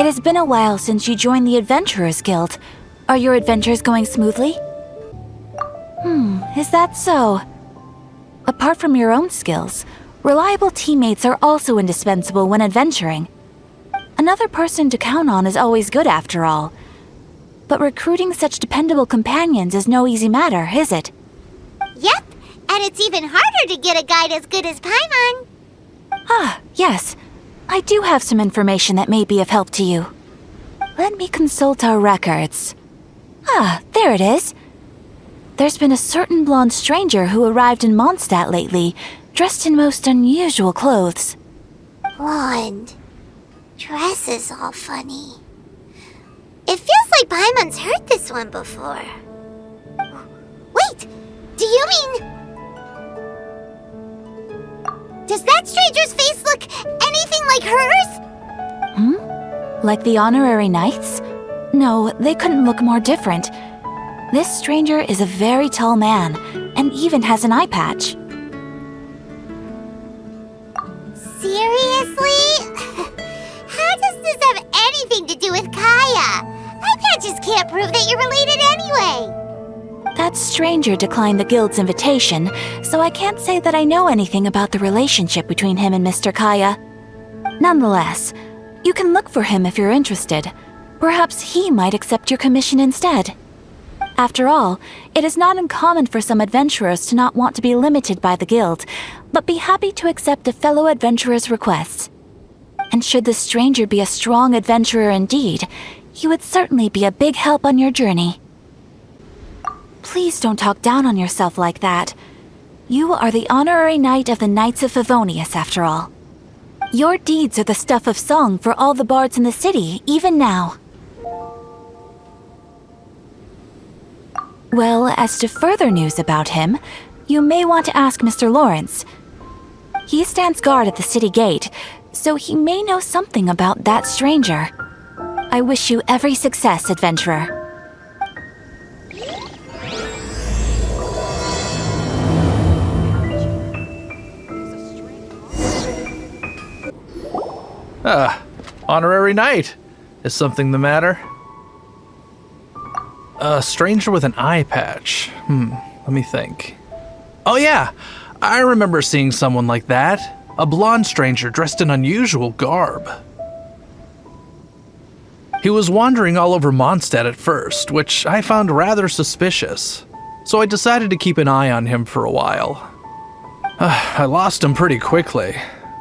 It has been a while since you joined the Adventurers Guild. Are your adventures going smoothly? Is that so? Apart from your own skills, reliable teammates are also indispensable when adventuring. Another person to count on is always good after all. But recruiting such dependable companions is no easy matter, is it? Yep, and it's even harder to get a guide as good as Paimon. Ah, yes. I do have some information that may be of help to you. Let me consult our records. Ah, there it is. There's been a certain blonde stranger who arrived in Mondstadt lately, dressed in most unusual clothes. Blonde. Dresses all funny. It feels like Paimon's heard this one before. Wait! Do you mean... Does that stranger's face look anything like hers? Like the honorary knights? No, they couldn't look more different. This stranger is a very tall man, and even has an eye patch. Seriously? How does this have anything to do with Kaya? Eye patches can't prove that you're related anyway. That stranger declined the guild's invitation, so I can't say that I know anything about the relationship between him and Mr. Kaya. Nonetheless, you can look for him if you're interested. Perhaps he might accept your commission instead. After all, it is not uncommon for some adventurers to not want to be limited by the guild, but be happy to accept a fellow adventurer's requests. And should the stranger be a strong adventurer indeed, he would certainly be a big help on your journey. Please don't talk down on yourself like that. You are the honorary knight of the Knights of Favonius, after all. Your deeds are the stuff of song for all the bards in the city, even now. Well, as to further news about him, you may want to ask Mr. Lawrence. He stands guard at the city gate, so he may know something about that stranger. I wish you every success, adventurer. Honorary knight. Is something the matter? A stranger with an eye patch. Let me think. Oh yeah, I remember seeing someone like that. A blonde stranger dressed in unusual garb. He was wandering all over Mondstadt at first, which I found rather suspicious. So I decided to keep an eye on him for a while. I lost him pretty quickly.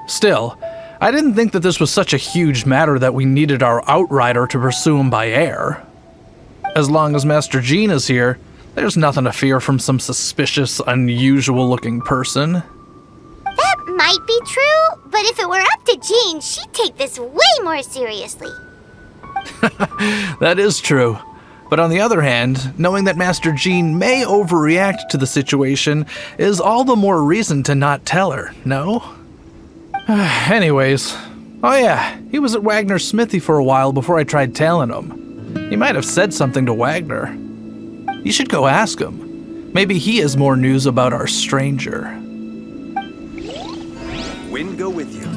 Still, I didn't think that this was such a huge matter that we needed our outrider to pursue him by air. As long as Master Jean is here, there's nothing to fear from some suspicious, unusual-looking person. That might be true, but if it were up to Jean, she'd take this way more seriously. That is true. But on the other hand, knowing that Master Jean may overreact to the situation is all the more reason to not tell her, no? Anyways, oh yeah, he was at Wagner's smithy for a while before I tried tailing him. He might have said something to Wagner. You should go ask him. Maybe he has more news about our stranger. Wind go with you.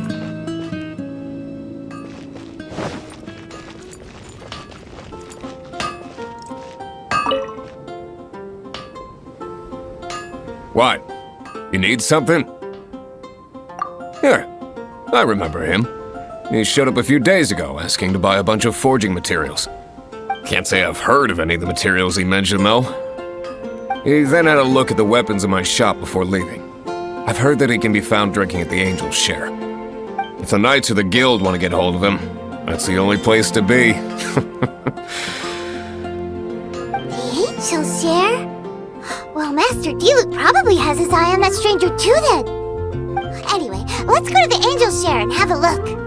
What? You need something? Here, I remember him. He showed up a few days ago asking to buy a bunch of forging materials. Can't say I've heard of any of the materials he mentioned, though. He then had a look at the weapons in my shop before leaving. I've heard that he can be found drinking at the Angel's Share. If the Knights of the Guild want to get hold of him, that's the only place to be. The Angel's Share? Well, Master Diluc probably has his eye on that stranger too then. Anyway, let's go to the Angel's Share and have a look.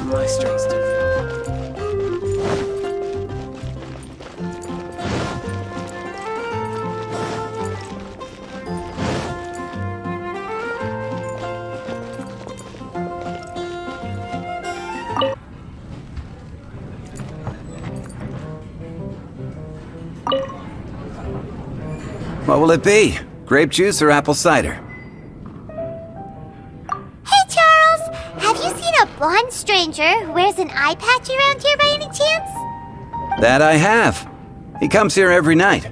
My strength's different. What will it be? Grape juice or apple cider? stranger who wears an eye patch around here by any chance? That I have. He comes here every night.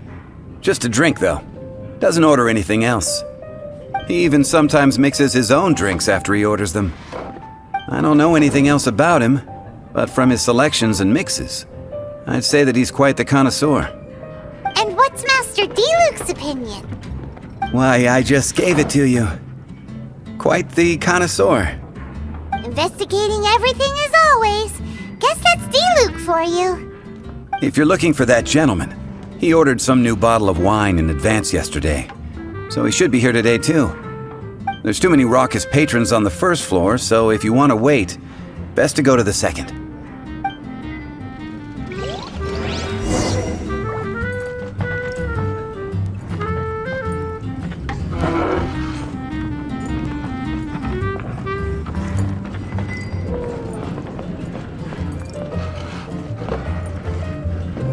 Just to drink, though. Doesn't order anything else. He even sometimes mixes his own drinks after he orders them. I don't know anything else about him, but from his selections and mixes, I'd say that he's quite the connoisseur. And what's Master D-Luke's opinion? Why, I just gave it to you. Quite the connoisseur. Investigating everything as always. Guess that's D-Luke for you. If you're looking for that gentleman, he ordered some new bottle of wine in advance yesterday, so he should be here today too. There's too many raucous patrons on the first floor, so if you want to wait, best to go to the second.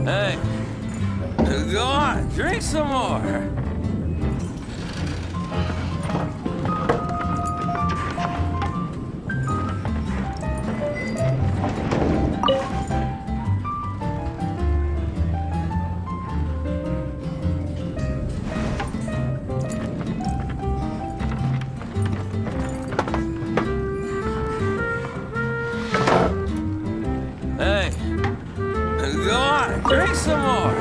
Hey, go on, drink some more. Hey, go on, drink some more.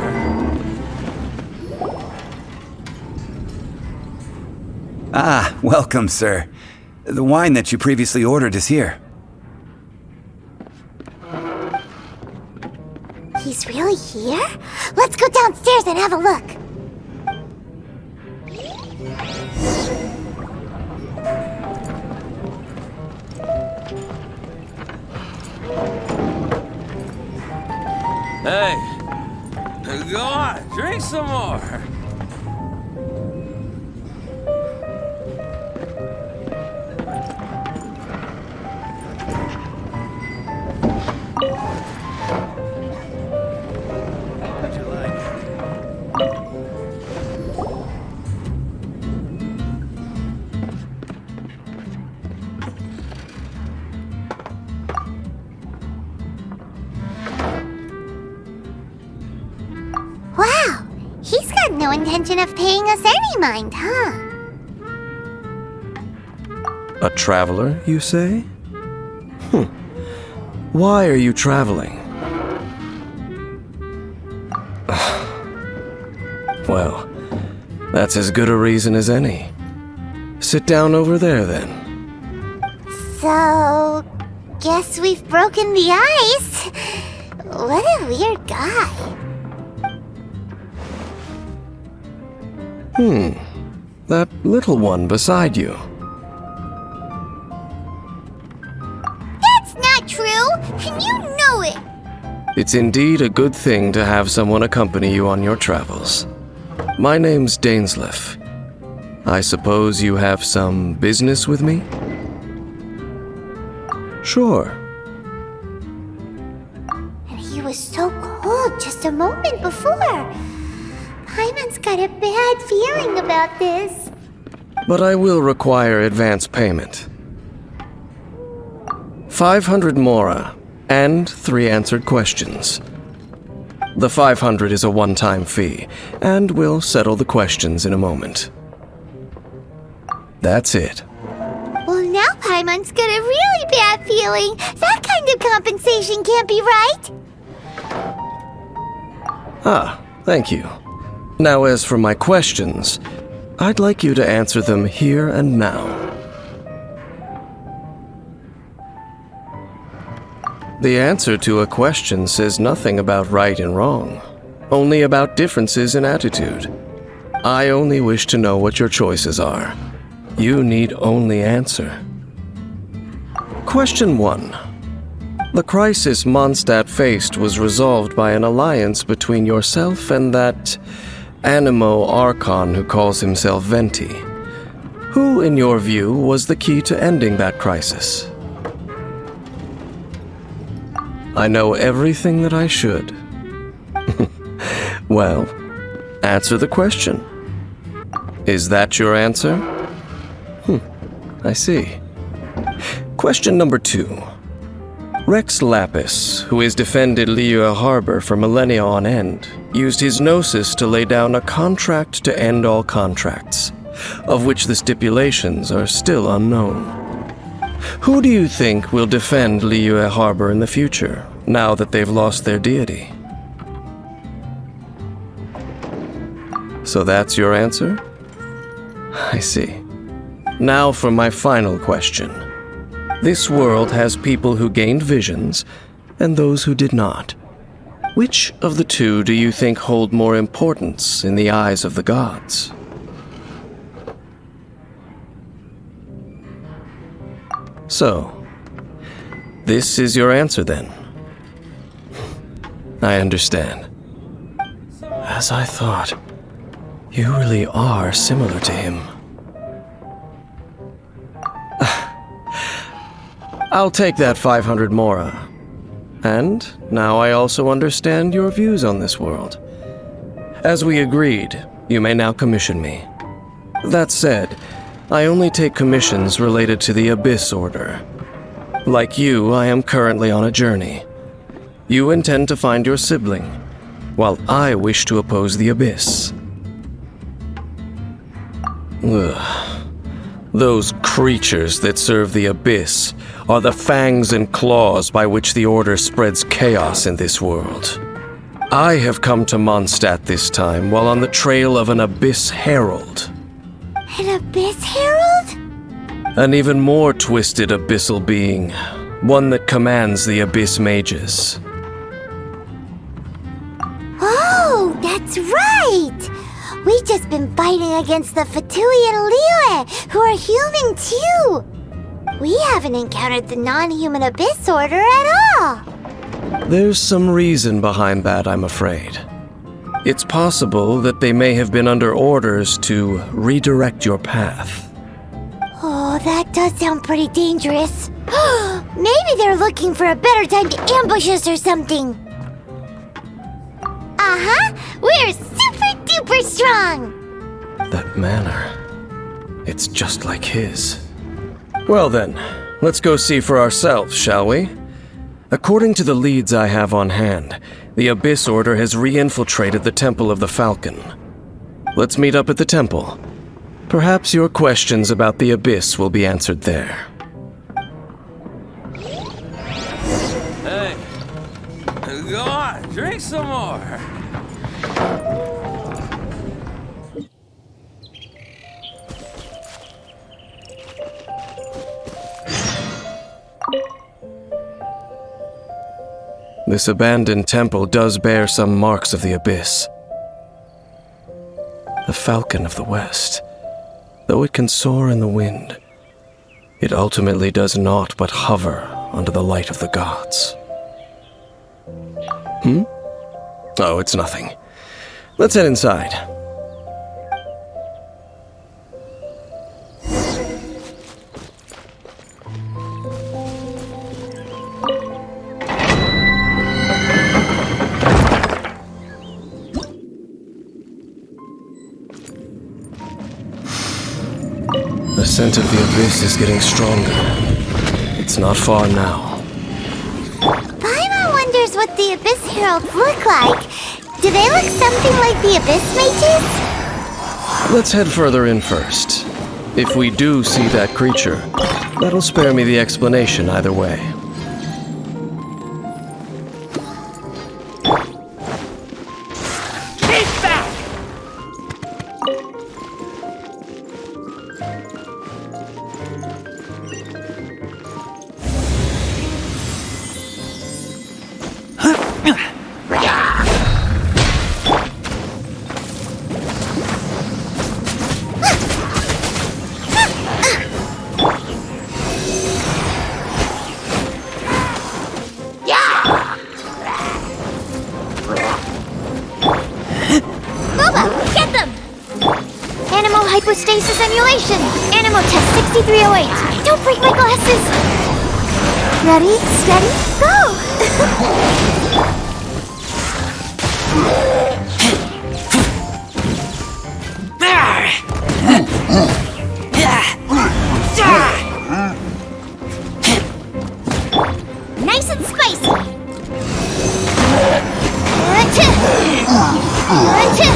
Ah, welcome, sir. The wine that you previously ordered is here. He's really here? Let's go downstairs and have a look. Hey, go on, drink some more. How'd you like it? Wow, he's got no intention of paying us any mind, huh? A traveler, you say? Why are you traveling? Well, that's as good a reason as any. Sit down over there, then. So, guess we've broken the ice. What a weird guy. That little one beside you. That's not true, and you know it. It's indeed a good thing to have someone accompany you on your travels. My name's Dainsleif. I suppose you have some business with me? Sure. And he was so cold just a moment before. Paimon's got a bad feeling about this. But I will require advance payment. 500 mora and 3 answered questions. The 500 is a one-time fee, and we'll settle the questions in a moment. That's it. Well, now Paimon's got a really bad feeling. That kind of compensation can't be right. Ah, thank you. Now, as for my questions, I'd like you to answer them here and now. The answer to a question says nothing about right and wrong, only about differences in attitude. I only wish to know what your choices are. You need only answer. Question 1. The crisis Mondstadt faced was resolved by an alliance between yourself and that Animo Archon who calls himself Venti. Who, in your view, was the key to ending that crisis? I know everything that I should. Well, answer the question. Is that your answer? I see. Question number 2. Rex Lapis, who has defended Liyue Harbor for millennia on end, used his gnosis to lay down a contract to end all contracts, of which the stipulations are still unknown. Who do you think will defend Liyue Harbor in the future, now that they've lost their deity? So that's your answer? I see. Now for my final question. This world has people who gained visions, and those who did not. Which of the two do you think hold more importance in the eyes of the gods? So, this is your answer then? I understand. As I thought, you really are similar to him. I'll take that 500 mora. And now I also understand your views on this world. As we agreed, you may now commission me. That said, I only take commissions related to the Abyss Order. Like you, I am currently on a journey. You intend to find your sibling, while I wish to oppose the Abyss. Ugh. Those creatures that serve the Abyss are the fangs and claws by which the Order spreads chaos in this world. I have come to Mondstadt this time while on the trail of an Abyss Herald. An Abyss Herald? An even more twisted abyssal being, one that commands the Abyss Mages. Oh, that's right! We've just been fighting against the Fatui and Liyue, who are human too! We haven't encountered the non-human Abyss Order at all! There's some reason behind that, I'm afraid. It's possible that they may have been under orders to redirect your path. Oh, that does sound pretty dangerous. Maybe they're looking for a better time to ambush us or something. Uh-huh! We're super duper strong! That manner, it's just like his. Well then, let's go see for ourselves, shall we? According to the leads I have on hand, the Abyss Order has re-infiltrated the Temple of the Falcon. Let's meet up at the temple. Perhaps your questions about the Abyss will be answered there. Hey, go on, drink some more. This abandoned temple does bear some marks of the Abyss. The Falcon of the West, though it can soar in the wind, it ultimately does naught but hover under the light of the gods. Oh, it's nothing. Let's head inside. The scent of the Abyss is getting stronger. It's not far now. Paimon wonders what the Abyss Heralds look like. Do they look something like the Abyss Mages? Let's head further in first. If we do see that creature, that'll spare me the explanation either way. Hypostasis emulation! Animal test 6308! Don't break my glasses! Ready, steady, go! Nice and Race you!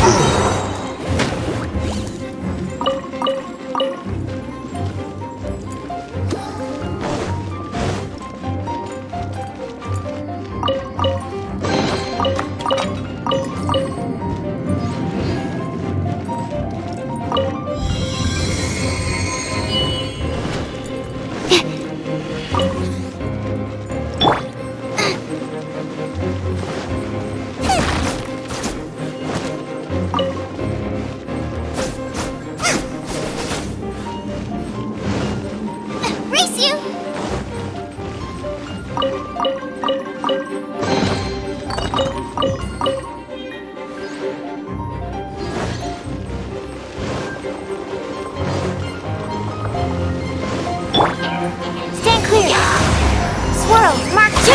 Stand clear! Swirl, Mark 2!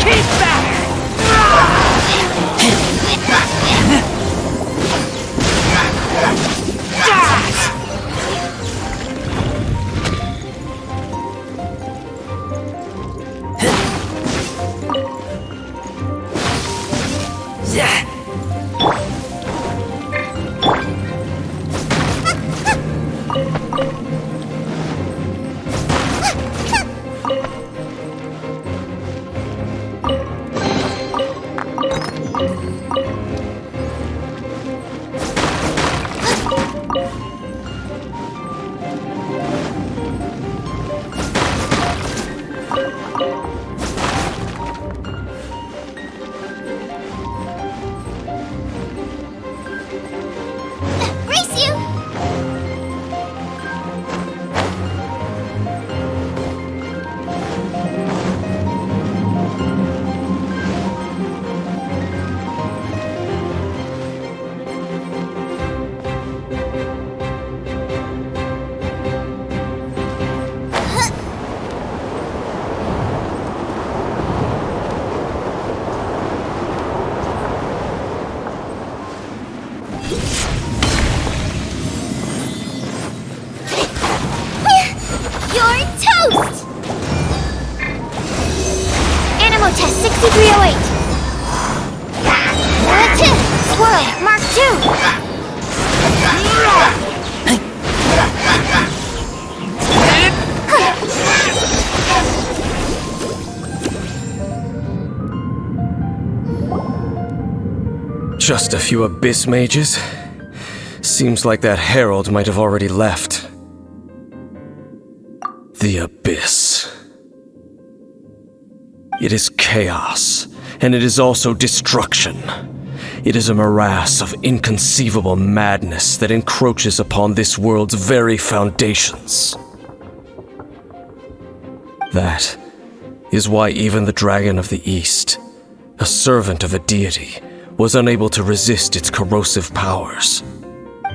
Keep back! Race you! You're toast! Animal test 6308. Swirl, Mark 2. Just a few abyss mages? Seems like that herald might have already left. The abyss. It is chaos, and it is also destruction. It is a morass of inconceivable madness that encroaches upon this world's very foundations. That is why even the Dragon of the East, a servant of a deity, was unable to resist its corrosive powers.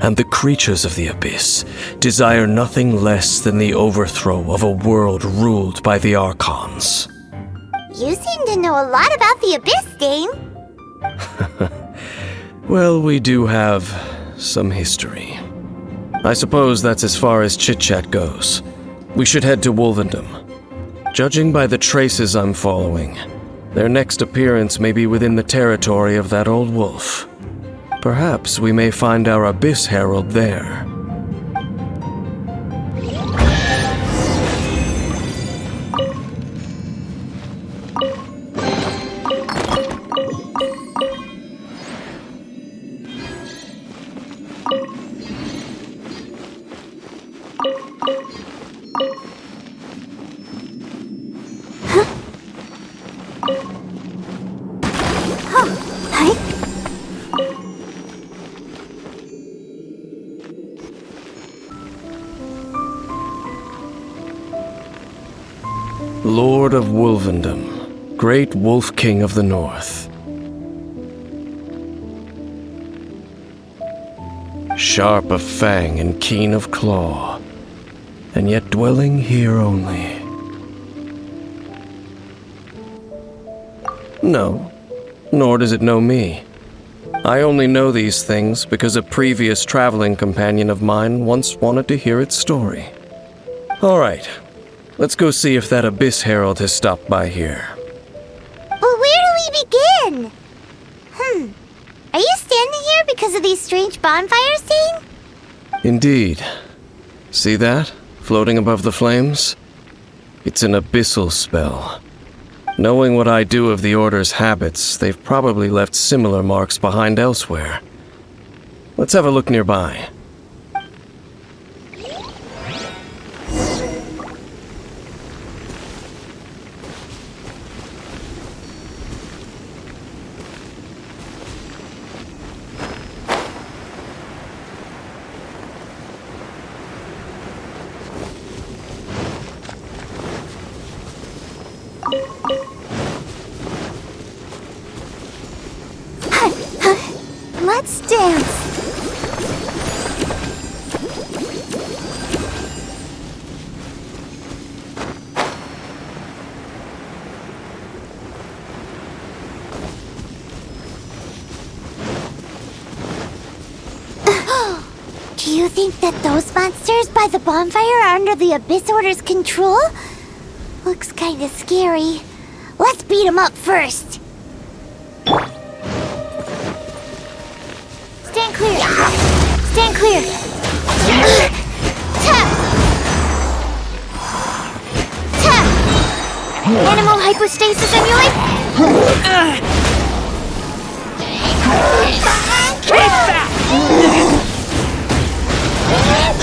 And the creatures of the abyss desire nothing less than the overthrow of a world ruled by the Archons. You seem to know a lot about the Abyss, Dane. Well, we do have some history. I suppose that's as far as chit-chat goes. We should head to Wolvendom. Judging by the traces I'm following, their next appearance may be within the territory of that old wolf. Perhaps we may find our Abyss Herald there. Lord of Wolvendom, Great Wolf King of the North. Sharp of fang and keen of claw, and yet dwelling here only. No, nor does it know me. I only know these things because a previous traveling companion of mine once wanted to hear its story. All right. Let's go see if that Abyss Herald has stopped by here. But where do we begin? because of these strange bonfires, Dane? Indeed. See that? Floating above the flames? It's an abyssal spell. Knowing what I do of the Order's habits, they've probably left similar marks behind elsewhere. Let's have a look nearby. Let's dance. Do you think that those monsters by the bonfire are under the Abyss Order's control? Looks kinda scary. Let's beat them up first. Stand clear. Stand clear. Tap. Tap. Animal hypostasis emulate.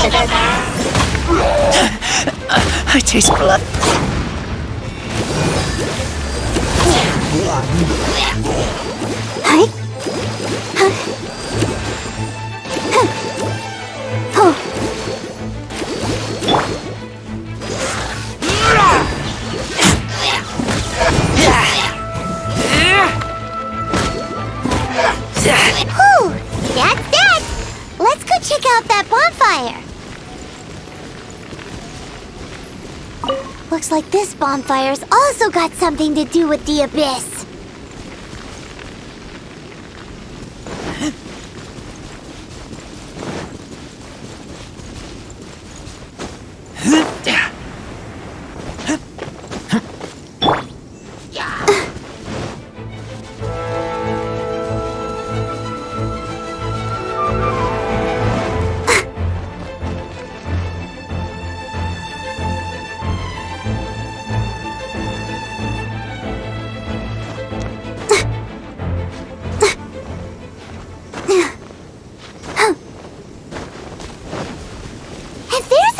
Keep that! I taste blood. Hi. Oh. Whew, that's that. Let's go check out that bonfire. Looks like this bonfire's also got something to do with the Abyss.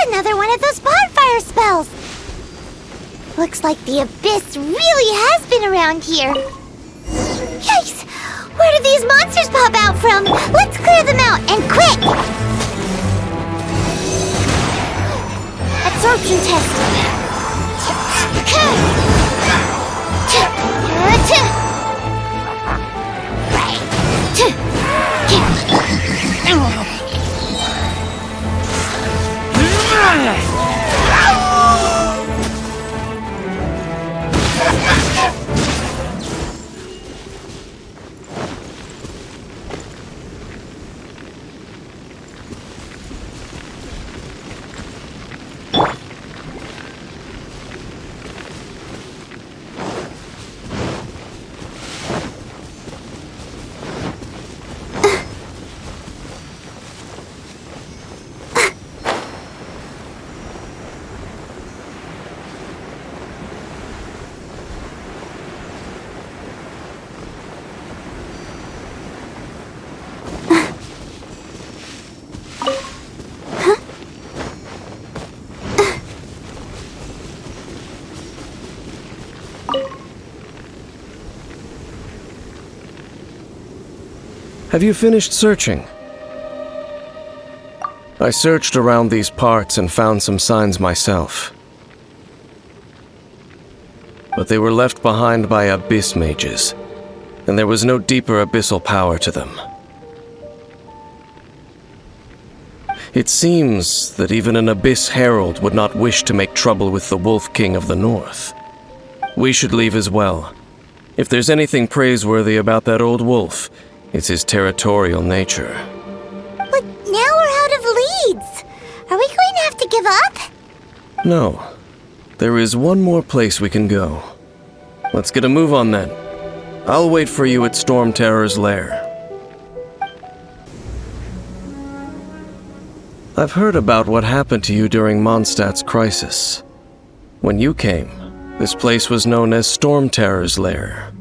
Another one of those bonfire spells! Looks like the Abyss really has been around here. Yikes! Where did these monsters pop out from? Let's clear them out, and quick! Absorption test. Have you finished searching? I searched around these parts and found some signs myself. But they were left behind by abyss mages, and there was no deeper abyssal power to them. It seems that even an Abyss Herald would not wish to make trouble with the Wolf King of the North. We should leave as well. If there's anything praiseworthy about that old wolf, it's his territorial nature. But now we're out of leads. Are we going to have to give up? No. There is one more place we can go. Let's get a move on then. I'll wait for you at Storm Terror's lair. I've heard about what happened to you during Mondstadt's crisis. When you came, this place was known as Storm Terror's Lair.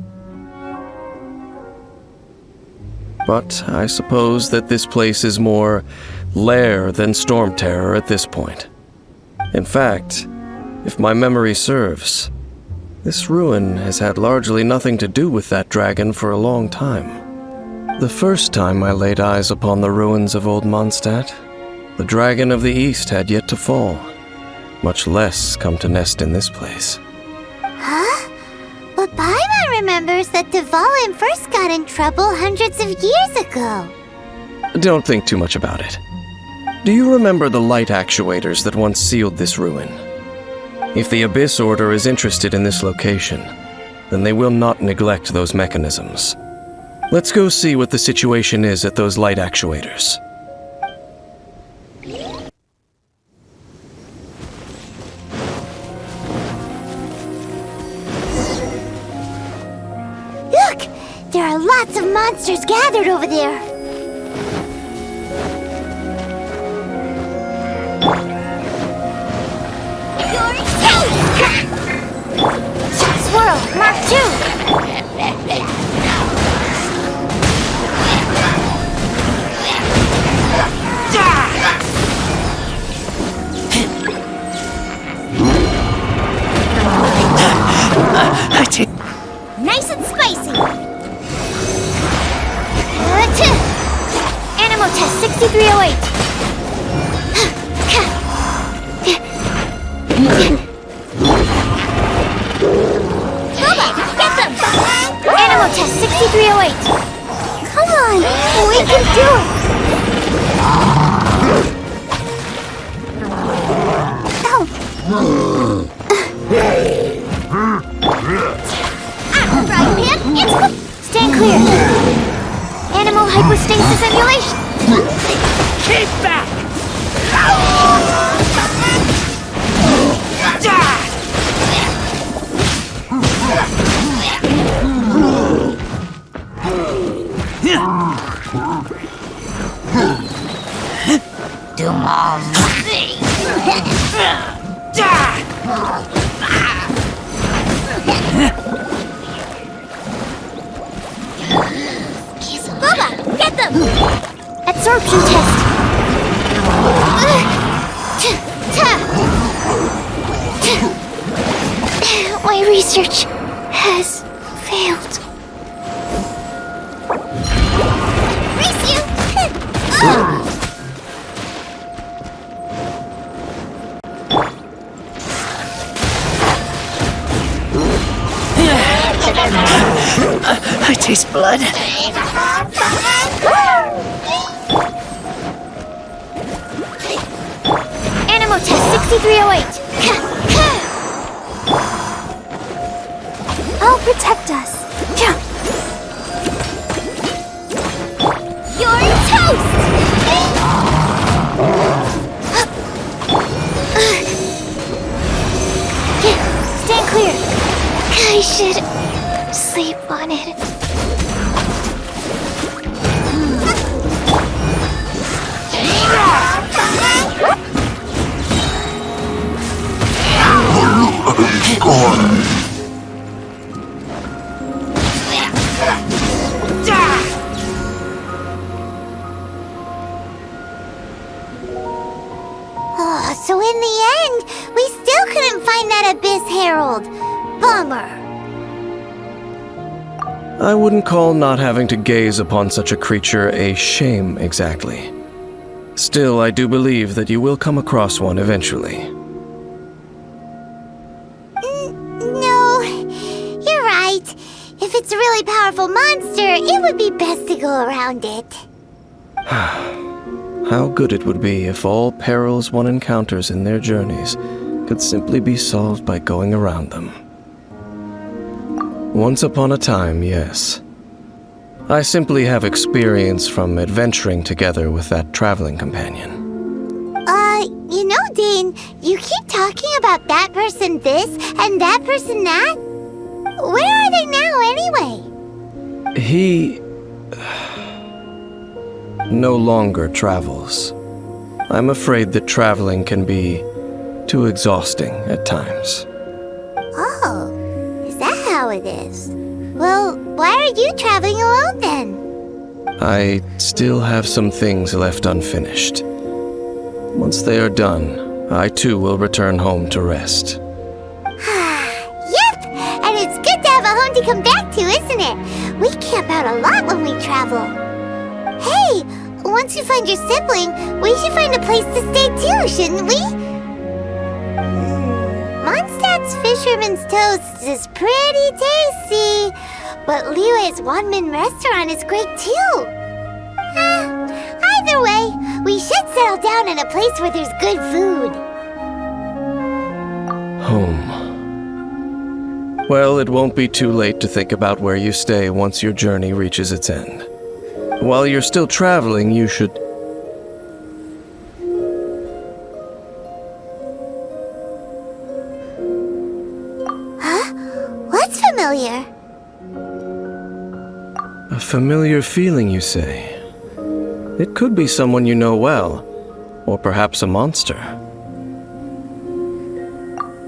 But I suppose that this place is more lair than Storm Terror at this point. In fact, if my memory serves, this ruin has had largely nothing to do with that dragon for a long time. The first time I laid eyes upon the ruins of Old Mondstadt, the Dragon of the East had yet to fall, much less come to nest in this place. Huh? But Paimon remembers that Dvalin first got in trouble hundreds of years ago. Don't think too much about it. Do you remember the light actuators that once sealed this ruin? If the Abyss Order is interested in this location, then they will not neglect those mechanisms. Let's go see what the situation is at those light actuators. Look! There are lots of monsters gathered over there. Swirl, Mark 2! Nice and spicy! Animal test 6308! Bubba, get them! Animal test 6308! Come on, we can do it! Frying pan, it's stand clear! Animal hypostasis simulation! Keep back! Do more things! Bubba, get them! Absorption test! My research has failed. Race you! I taste blood. Animal test 6308. I'll protect us. You're toast! Stand clear. I should sleep on it. So in the end, we still couldn't find that Abyss Herald. Bummer. I wouldn't call not having to gaze upon such a creature a shame exactly. Still, I do believe that you will come across one eventually. No, you're right. If it's a really powerful monster, it would be best to go around it. How good it would be if all perils one encounters in their journeys could simply be solved by going around them. Once upon a time, yes. I simply have experience from adventuring together with that traveling companion. You know, Dane, you keep talking about that person this and that person that. Where are they now, anyway? He no longer travels. I'm afraid that traveling can be too exhausting at times. Oh, is that how it is? Well, why are you traveling alone then? I still have some things left unfinished. Once they are done, I too will return home to rest. Yep, and it's good to have a home to come back to, isn't it? We camp out a lot when we travel. Hey, once you find your sibling, we should find a place to stay too, shouldn't we? Mondstadt's Fisherman's Toast is pretty tasty, but Liyue's one-man restaurant is great too. Either way, we should settle down in a place where there's good food. Home. Well, it won't be too late to think about where you stay once your journey reaches its end. While you're still traveling, you should... Huh? What's familiar? A familiar feeling, you say? It could be someone you know well, or perhaps a monster.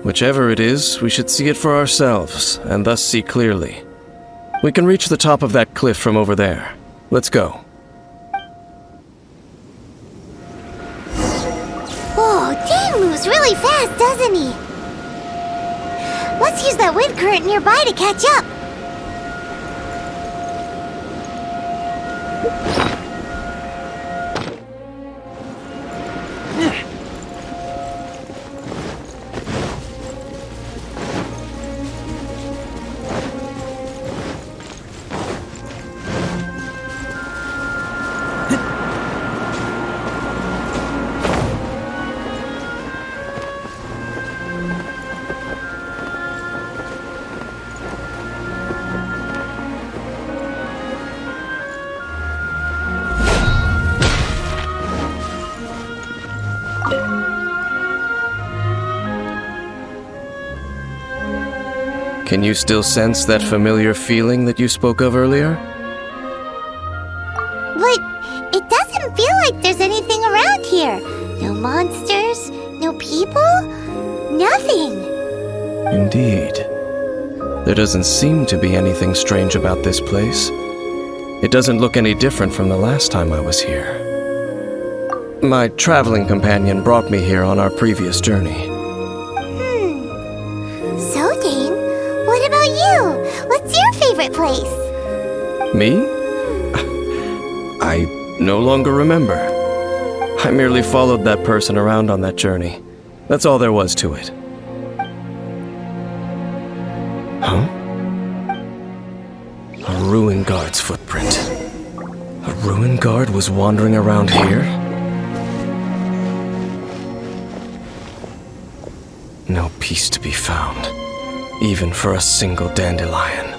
Whichever it is, we should see it for ourselves, and thus see clearly. We can reach the top of that cliff from over there. Let's go. Whoa, Dane moves really fast, doesn't he? Let's use that wind current nearby to catch up. Can you still sense that familiar feeling that you spoke of earlier? But it doesn't feel like there's anything around here. No monsters, no people, nothing. Indeed. There doesn't seem to be anything strange about this place. It doesn't look any different from the last time I was here. My traveling companion brought me here on our previous journey. So, Dane, what about you? What's your favorite place? Me? I no longer remember. I merely followed that person around on that journey. That's all there was to it. Huh? A ruin guard's footprint. A ruin guard was wandering around here? No peace to be found, even for a single dandelion.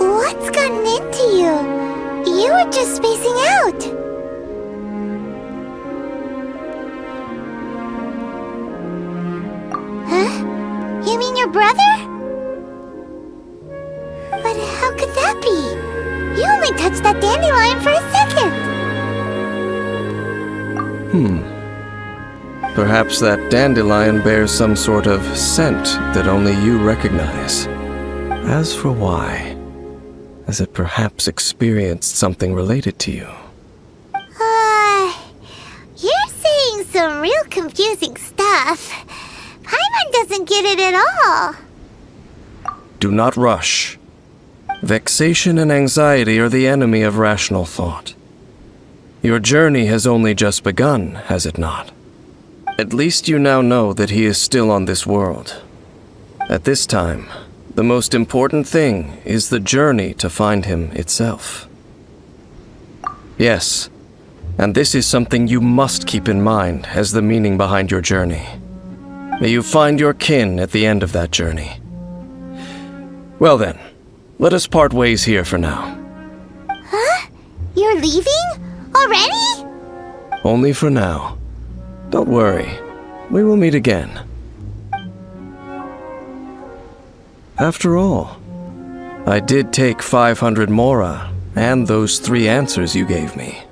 What's gotten into you? You were just spacing out. Huh? You mean your brother? But how could that be? You only touched that dandelion for a second. Perhaps that dandelion bears some sort of scent that only you recognize. As for why, has it perhaps experienced something related to you? You're saying some real confusing stuff. Paimon doesn't get it at all. Do not rush. Vexation and anxiety are the enemy of rational thought. Your journey has only just begun, has it not? At least you now know that he is still on this world. At this time, the most important thing is the journey to find him itself. Yes, And this is something you must keep in mind as the meaning behind your journey. May you find your kin at the end of that journey. Well then, let us part ways here for now. Huh? You're leaving? Already? Only for now. Don't worry, we will meet again. After all, I did take 500 mora and those 3 answers you gave me.